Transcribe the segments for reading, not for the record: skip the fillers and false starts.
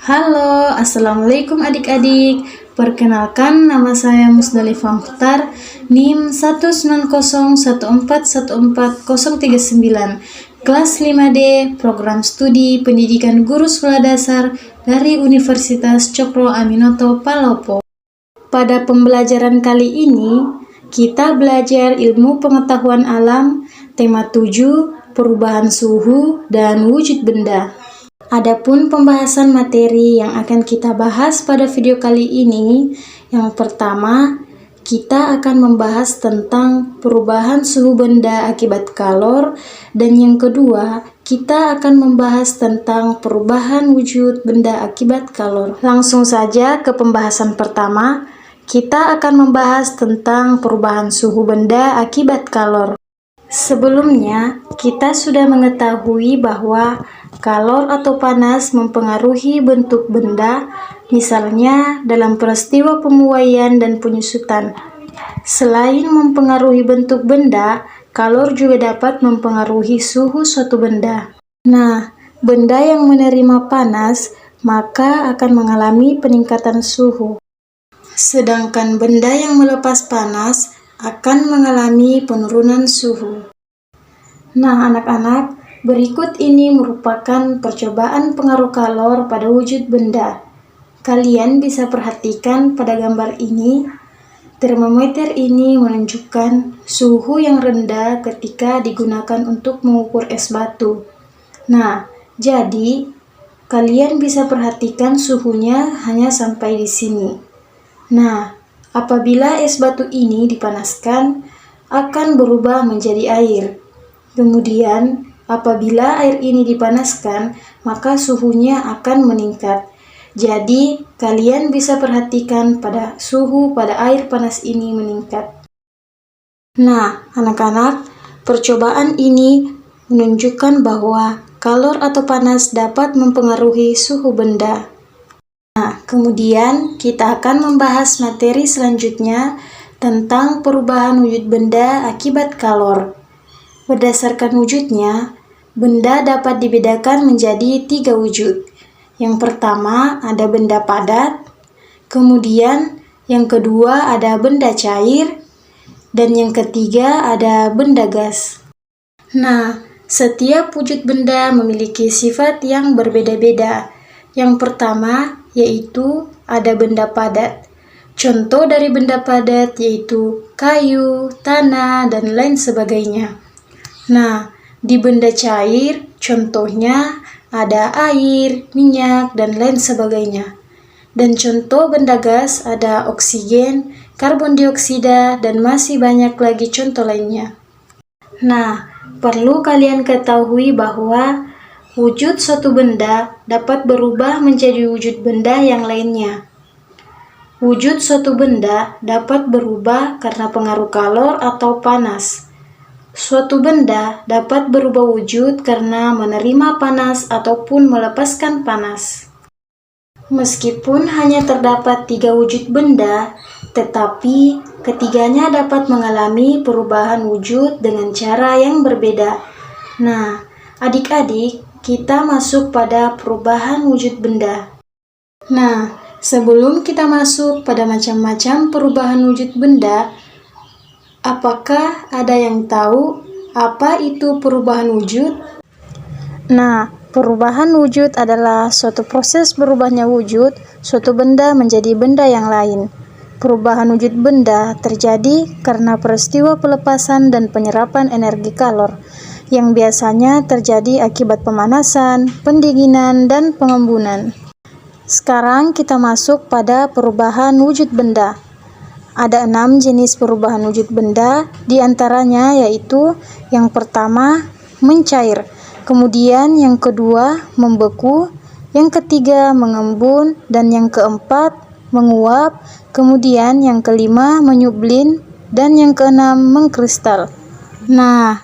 Halo, Assalamualaikum adik-adik. Perkenalkan, nama saya Musdalifah Mukhtar, NIM 19014140039, kelas 5D, program studi pendidikan guru sekolah dasar dari Universitas Cokro Aminoto Palopo. Pada pembelajaran kali ini, kita belajar ilmu pengetahuan alam, tema 7, perubahan suhu dan wujud benda. Adapun pembahasan materi yang akan kita bahas pada video kali ini, yang pertama, kita akan membahas tentang perubahan suhu benda akibat kalor, dan yang kedua, kita akan membahas tentang perubahan wujud benda akibat kalor. Langsung saja ke pembahasan pertama, kita akan membahas tentang perubahan suhu benda akibat kalor. Sebelumnya, kita sudah mengetahui bahwa kalor atau panas mempengaruhi bentuk benda, misalnya dalam peristiwa pemuaian dan penyusutan. Selain mempengaruhi bentuk benda, kalor juga dapat mempengaruhi suhu suatu benda. Nah, benda yang menerima panas maka akan mengalami peningkatan suhu. Sedangkan benda yang melepas panas akan mengalami penurunan suhu. Nah, anak-anak, berikut ini merupakan percobaan pengaruh kalor pada wujud benda. Kalian bisa perhatikan pada gambar ini, termometer ini menunjukkan suhu yang rendah ketika digunakan untuk mengukur es batu. Nah, jadi kalian bisa perhatikan suhunya hanya sampai di sini. Nah, apabila es batu ini dipanaskan, akan berubah menjadi air. Kemudian, apabila air ini dipanaskan, maka suhunya akan meningkat. Jadi, kalian bisa perhatikan pada suhu pada air panas ini meningkat. Nah, anak-anak, percobaan ini menunjukkan bahwa kalor atau panas dapat mempengaruhi suhu benda. Nah, kemudian kita akan membahas materi selanjutnya tentang perubahan wujud benda akibat kalor. Berdasarkan wujudnya, benda dapat dibedakan menjadi 3 wujud. Yang pertama ada benda padat, kemudian yang kedua ada benda cair, dan yang ketiga ada benda gas. Nah, setiap wujud benda memiliki sifat yang berbeda-beda. Yang pertama yaitu ada benda padat. Contoh dari benda padat yaitu kayu, tanah, dan lain sebagainya. Nah, di benda cair contohnya ada air, minyak, dan lain sebagainya. Dan contoh benda gas ada oksigen, karbon dioksida, dan masih banyak lagi contoh lainnya. Nah, perlu kalian ketahui bahwa wujud suatu benda dapat berubah menjadi wujud benda yang lainnya. Wujud suatu benda dapat berubah karena pengaruh kalor atau panas. Suatu benda dapat berubah wujud karena menerima panas ataupun melepaskan panas. Meskipun hanya terdapat 3 wujud benda, tetapi ketiganya dapat mengalami perubahan wujud dengan cara yang berbeda. Nah, adik-adik, kita masuk pada perubahan wujud benda. Nah, sebelum kita masuk pada macam-macam perubahan wujud benda, apakah ada yang tahu apa itu perubahan wujud? Nah, perubahan wujud adalah suatu proses berubahnya wujud suatu benda menjadi benda yang lain. Perubahan wujud benda terjadi karena peristiwa pelepasan dan penyerapan energi kalor, yang biasanya terjadi akibat pemanasan, pendinginan, dan pengembunan. Sekarang kita masuk pada perubahan wujud benda. Ada 6 jenis perubahan wujud benda, diantaranya yaitu yang pertama mencair, kemudian yang kedua membeku, yang ketiga mengembun, dan yang keempat menguap, kemudian yang kelima menyublin, dan yang keenam mengkristal. Nah,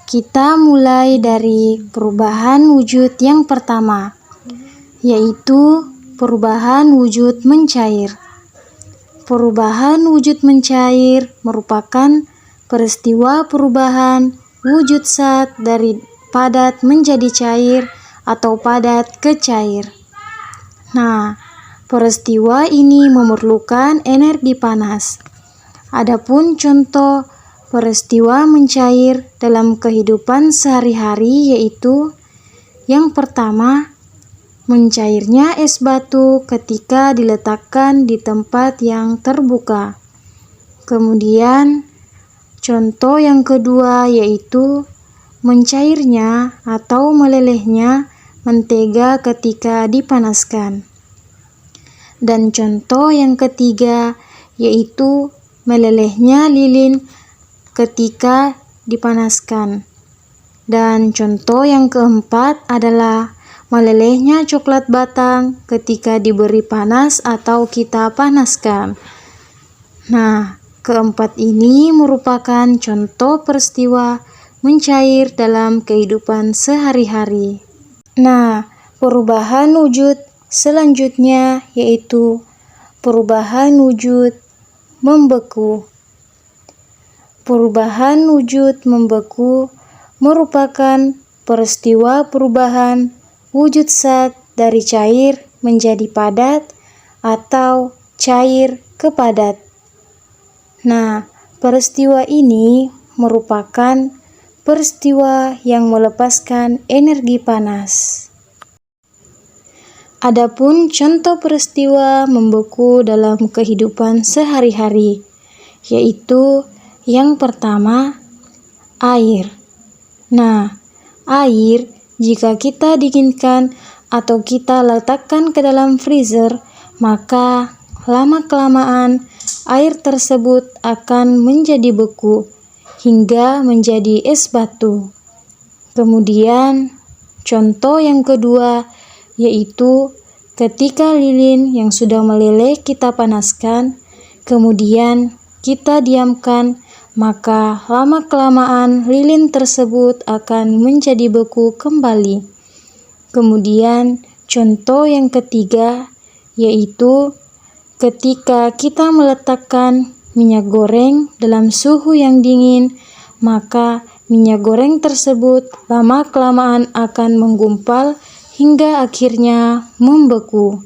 kita mulai dari perubahan wujud yang pertama, yaitu perubahan wujud mencair. Perubahan wujud mencair merupakan peristiwa perubahan wujud zat dari padat menjadi cair atau padat ke cair. Nah, peristiwa ini memerlukan energi panas. Adapun contoh peristiwa mencair dalam kehidupan sehari-hari yaitu yang pertama, mencairnya es batu ketika diletakkan di tempat yang terbuka. Kemudian, contoh yang kedua yaitu mencairnya atau melelehnya mentega ketika dipanaskan. Dan contoh yang ketiga yaitu melelehnya lilin ketika dipanaskan. Dan contoh yang keempat adalah melelehnya coklat batang ketika diberi panas atau kita panaskan. Nah, keempat ini merupakan contoh peristiwa mencair dalam kehidupan sehari-hari. Nah, perubahan wujud selanjutnya yaitu perubahan wujud membeku. Perubahan wujud membeku merupakan peristiwa perubahan wujud zat dari cair menjadi padat atau cair ke padat. Nah, peristiwa ini merupakan peristiwa yang melepaskan energi panas. Adapun contoh peristiwa membeku dalam kehidupan sehari-hari, yaitu yang pertama, air. Nah, air jika kita dinginkan atau kita letakkan ke dalam freezer, maka lama-kelamaan air tersebut akan menjadi beku hingga menjadi es batu. Kemudian, contoh yang kedua yaitu ketika lilin yang sudah meleleh kita panaskan, kemudian kita diamkan, maka lama-kelamaan lilin tersebut akan menjadi beku kembali. Kemudian, contoh yang ketiga yaitu ketika kita meletakkan minyak goreng dalam suhu yang dingin, maka minyak goreng tersebut lama-kelamaan akan menggumpal hingga akhirnya membeku.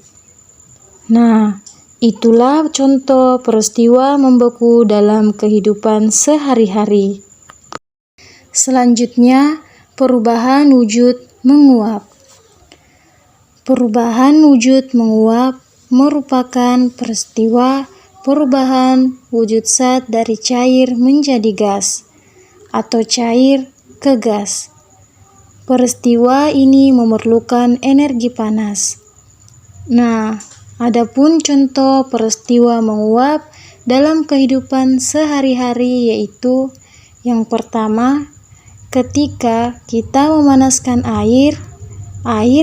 Nah, itulah contoh peristiwa membeku dalam kehidupan sehari-hari. Selanjutnya, perubahan wujud menguap. Perubahan wujud menguap merupakan peristiwa perubahan wujud zat dari cair menjadi gas atau cair ke gas. Peristiwa ini memerlukan energi panas. Nah, adapun contoh peristiwa menguap dalam kehidupan sehari-hari yaitu yang pertama, ketika kita memanaskan air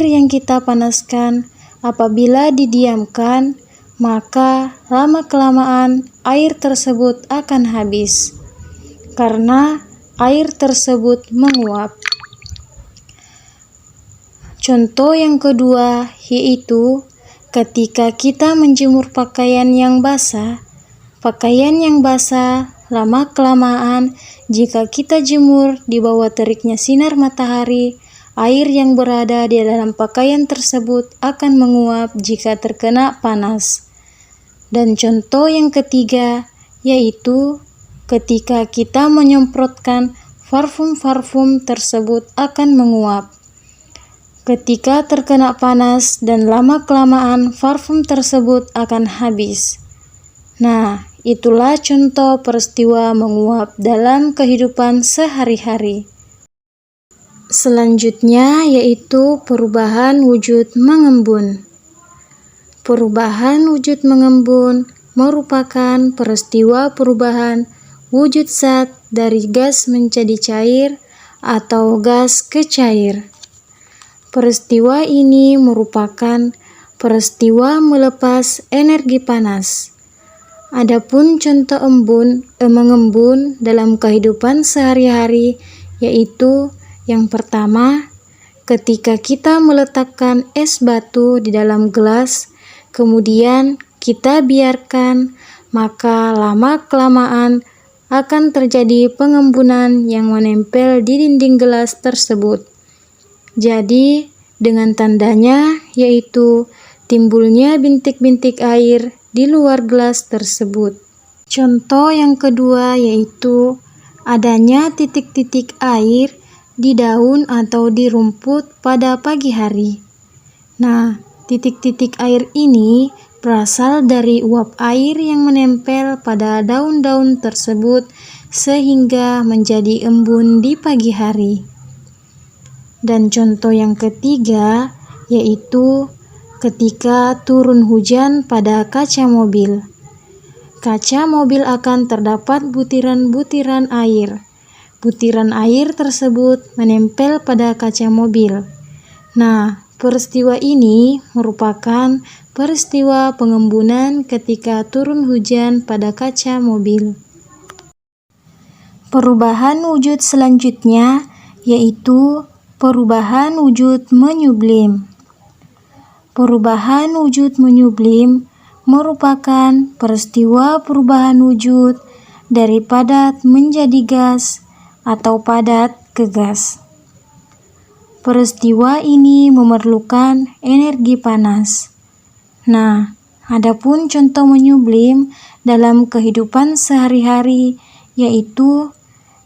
yang kita panaskan apabila didiamkan, maka lama-kelamaan air tersebut akan habis karena air tersebut menguap. Contoh yang kedua yaitu ketika kita menjemur pakaian yang basah lama-kelamaan jika kita jemur di bawah teriknya sinar matahari, air yang berada di dalam pakaian tersebut akan menguap jika terkena panas. Dan contoh yang ketiga yaitu ketika kita menyemprotkan parfum tersebut akan menguap. Ketika terkena panas dan lama-kelamaan parfum tersebut akan habis. Nah, itulah contoh peristiwa menguap dalam kehidupan sehari-hari. Selanjutnya yaitu perubahan wujud mengembun. Perubahan wujud mengembun merupakan peristiwa perubahan wujud zat dari gas menjadi cair atau gas ke cair. Peristiwa ini merupakan peristiwa melepas energi panas. Adapun contoh mengembun dalam kehidupan sehari-hari yaitu yang pertama, ketika kita meletakkan es batu di dalam gelas, kemudian kita biarkan, maka lama-kelamaan akan terjadi pengembunan yang menempel di dinding gelas tersebut. Jadi, dengan tandanya yaitu timbulnya bintik-bintik air di luar gelas tersebut. Contoh yang kedua yaitu adanya titik-titik air di daun atau di rumput pada pagi hari. Nah, titik-titik air ini berasal dari uap air yang menempel pada daun-daun tersebut sehingga menjadi embun di pagi hari. Dan contoh yang ketiga yaitu ketika turun hujan pada kaca mobil. Kaca mobil akan terdapat butiran-butiran air. Butiran air tersebut menempel pada kaca mobil. Nah, peristiwa ini merupakan peristiwa pengembunan ketika turun hujan pada kaca mobil. Perubahan wujud selanjutnya yaitu perubahan wujud menyublim. Perubahan wujud menyublim merupakan peristiwa perubahan wujud dari padat menjadi gas atau padat ke gas. Peristiwa ini memerlukan energi panas. Nah, adapun contoh menyublim dalam kehidupan sehari-hari yaitu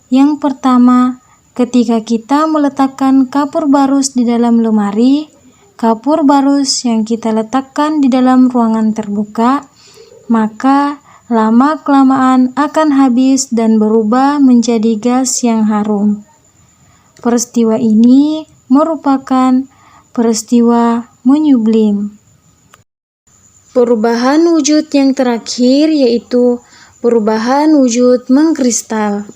yang pertama, ketika kita meletakkan kapur barus di dalam lemari, kapur barus yang kita letakkan di dalam ruangan terbuka, maka lama-kelamaan akan habis dan berubah menjadi gas yang harum. Peristiwa ini merupakan peristiwa menyublim. Perubahan wujud yang terakhir yaitu perubahan wujud mengkristal.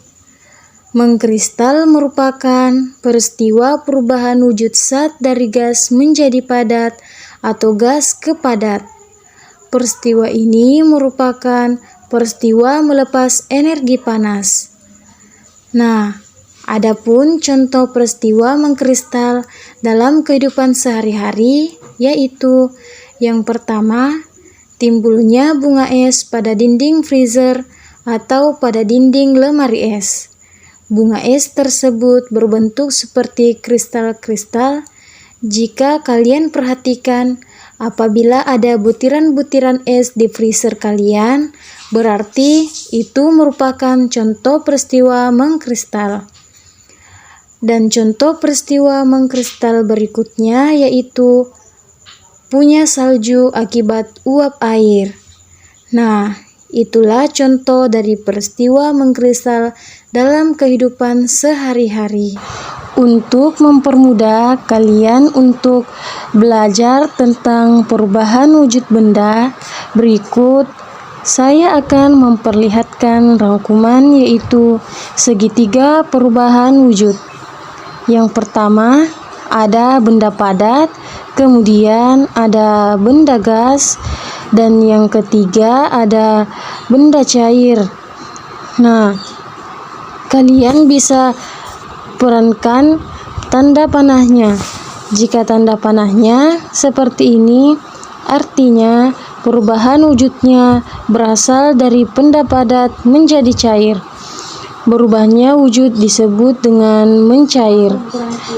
Mengkristal merupakan peristiwa perubahan wujud zat dari gas menjadi padat atau gas ke padat. Peristiwa ini merupakan peristiwa melepas energi panas. Nah, adapun contoh peristiwa mengkristal dalam kehidupan sehari-hari yaitu yang pertama, timbulnya bunga es pada dinding freezer atau pada dinding lemari es. Bunga es tersebut berbentuk seperti kristal-kristal. Jika kalian perhatikan, apabila ada butiran-butiran es di freezer kalian, berarti itu merupakan contoh peristiwa mengkristal. Dan contoh peristiwa mengkristal berikutnya yaitu punya salju akibat uap air. Nah, itulah contoh dari peristiwa mengkristal dalam kehidupan sehari-hari. Untuk mempermudah kalian untuk belajar tentang perubahan wujud benda, berikut saya akan memperlihatkan rangkuman yaitu segitiga perubahan wujud. Yang pertama, ada benda padat, kemudian ada benda gas, dan yang ketiga ada benda cair. Nah, kalian bisa perankan tanda panahnya. Jika tanda panahnya seperti ini, artinya perubahan wujudnya berasal dari benda padat menjadi cair. Berubahnya wujud disebut dengan mencair.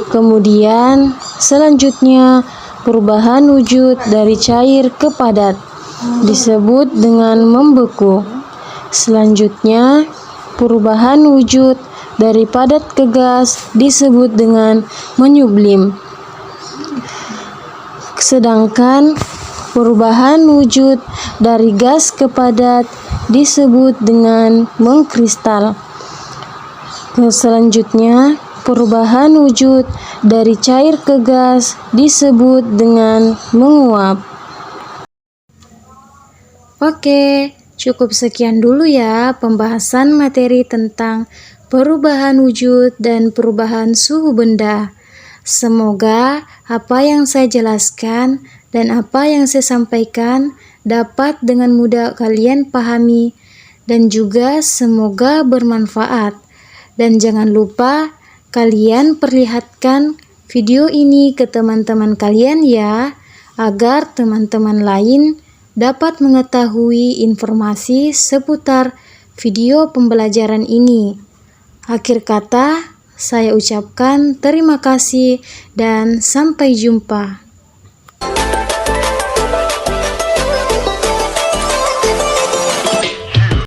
Kemudian selanjutnya perubahan wujud dari cair ke padat disebut dengan membeku. Selanjutnya perubahan wujud dari padat ke gas disebut dengan menyublim. Sedangkan perubahan wujud dari gas ke padat disebut dengan mengkristal. Selanjutnya, perubahan wujud dari cair ke gas disebut dengan menguap. Oke, cukup sekian dulu ya pembahasan materi tentang perubahan wujud dan perubahan suhu benda. Semoga apa yang saya jelaskan dan apa yang saya sampaikan dapat dengan mudah kalian pahami dan juga semoga bermanfaat. Dan jangan lupa kalian perlihatkan video ini ke teman-teman kalian ya, agar teman-teman lain dapat mengetahui informasi seputar video pembelajaran ini. Akhir kata, saya ucapkan terima kasih dan sampai jumpa.